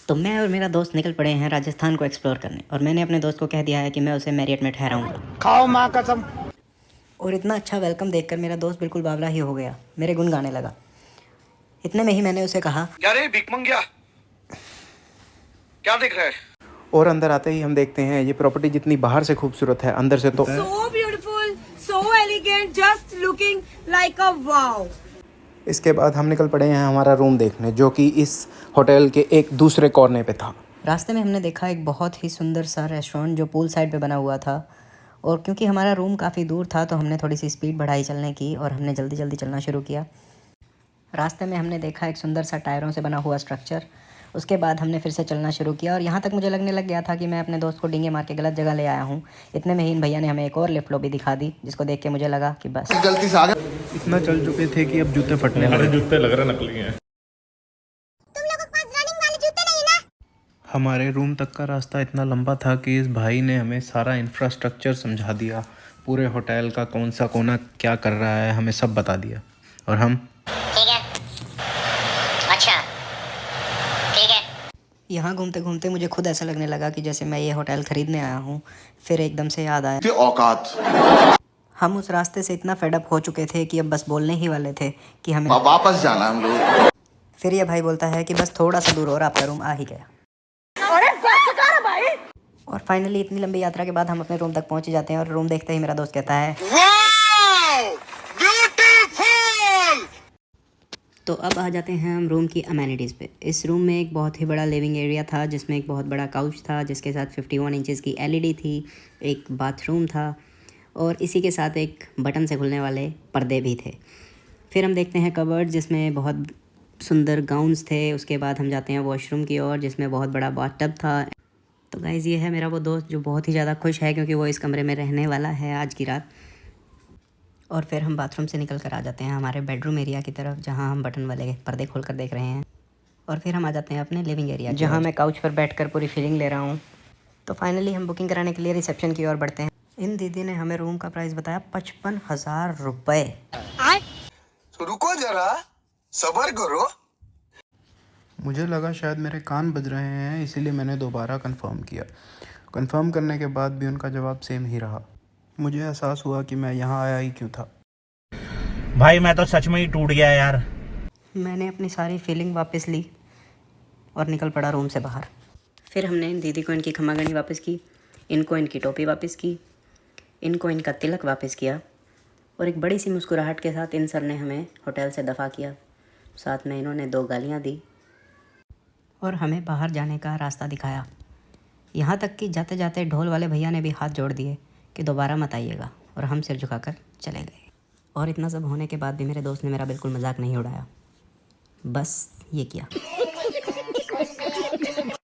तो मैं और मेरा दोस्त निकल पड़े हैं राजस्थान को एक्सप्लोर करने, और मैंने अपने दोस्त को कह दिया है कि मैं उसे मैरियट में ठहराऊंगा। खाओ माँ कसम। और इतना अच्छा वेलकम देखकर मेरा दोस्त बिल्कुल बावला ही हो गया, मेरे गुण गाने लगा। इतने में ही मैंने उसे कहा, क्या रे भिख मंगिया, क्या देख रहा है? और अंदर आते ही हम देखते हैं ये प्रॉपर्टी जितनी बाहर से खूबसूरत है, अंदर से तो So beautiful, so elegant, just looking like a wow. इसके बाद हम निकल पड़े हैं हमारा रूम देखने, जो कि इस होटल के एक दूसरे कॉर्नर पे था। रास्ते में हमने देखा एक बहुत ही सुंदर सा रेस्टोरेंट जो पूल साइड पे बना हुआ था, और क्योंकि हमारा रूम काफ़ी दूर था तो हमने थोड़ी सी स्पीड बढ़ाई चलने की, और हमने जल्दी जल्दी चलना शुरू किया। रास्ते में हमने देखा एक सुंदर सा टायरों से बना हुआ स्ट्रक्चर। उसके बाद हमने फिर से चलना शुरू किया, और यहाँ तक मुझे लगने लग गया था कि मैं अपने दोस्त को डींगे मार के गलत जगह ले आया हूँ। इतने में ही इन भैया ने हमें एक और लिफ्ट लॉबी दिखा दी, जिसको देख के मुझे लगा कि बस गलती से आ गया। इतना चल चुके थे कि अब जूते फटने लगे। जूते लग रहे नकली हैं। तुम लोगों के पास रनिंग वाले जूते नहीं है ना? हमारे रूम तक का रास्ता इतना लंबा था कि इस भाई ने हमें सारा इंफ्रास्ट्रक्चर समझा दिया, पूरे होटल का कौन सा कोना क्या कर रहा है हमें सब बता दिया। और हम ठीक है, अच्छा ठीक है। यहाँ घूमते घूमते मुझे खुद ऐसा लगने लगा कि जैसे मैं ये होटल ख़रीदने आया हूँ। फिर एकदम से याद आया, औकात हम उस रास्ते से इतना फेडअप हो चुके थे कि अब बस बोलने ही वाले थे कि हमें वापस जाना हम लोग। फिर ये भाई बोलता है कि बस थोड़ा सा दूर और आपका रूम आ ही गया। और फाइनली इतनी लंबी यात्रा के बाद हम अपने रूम तक पहुंच ही जाते हैं, और रूम देखते ही मेरा दोस्त कहता है, तो अब आ जाते हैं हम रूम की अमेनिटीज़ पे। इस रूम में एक बहुत ही बड़ा लिविंग एरिया था, जिसमें एक बहुत बड़ा काउच था, जिसके साथ 51 इंचेस की एलईडी थी, एक बाथरूम था, और इसी के साथ एक बटन से खुलने वाले पर्दे भी थे। फिर हम देखते हैं कबर्ड, जिसमें बहुत सुंदर गाउन्स थे। उसके बाद हम जाते हैं वॉशरूम की ओर, जिसमें बहुत बड़ा बाथटब था। तो गाइज़ ये है मेरा वो दोस्त जो बहुत ही ज़्यादा खुश है क्योंकि वो इस कमरे में रहने वाला है आज की रात। और फिर हम बाथरूम से निकल कर आ जाते हैं हमारे बेडरूम एरिया की तरफ, जहाँ हम बटन वाले पर्दे खोल कर देख रहे हैं। और फिर हम आ जाते हैं अपने लिविंग एरिया, जहाँ मैं काउच पर बैठकर पूरी फीलिंग ले रहा हूँ। तो फाइनली हम बुकिंग कराने के लिए रिसेप्शन की ओर बढ़ते हैं। इन दीदी ने हमें रूम का प्राइस बताया 55,000 रुपये। रुको जरा, सब्र करो। मुझे लगा शायद मेरे कान बज रहे हैं, इसीलिए मैंने दोबारा कंफर्म किया। कंफर्म करने के बाद भी उनका जवाब सेम ही रहा। मुझे एहसास हुआ कि मैं यहाँ आया ही क्यों था। भाई मैं तो सच में ही टूट गया यार। मैंने अपनी सारी फीलिंग वापस ली और निकल पड़ा रूम से बाहर। फिर हमने इन दीदी को इनकी खमागणी वापस की, इनको इनकी टोपी वापस की, इनको इनका तिलक वापस किया, और एक बड़ी सी मुस्कुराहट के साथ इन सर ने हमें होटल से दफ़ा किया। साथ में इन्होंने 2 गालियाँ दी और हमें बाहर जाने का रास्ता दिखाया। यहाँ तक कि जाते जाते ढोल वाले भैया ने भी हाथ जोड़ दिए कि दोबारा मत आइएगा, और हम सिर झुकाकर चले गए। और इतना सब होने के बाद भी मेरे दोस्त ने मेरा बिल्कुल मजाक नहीं उड़ाया, बस ये किया।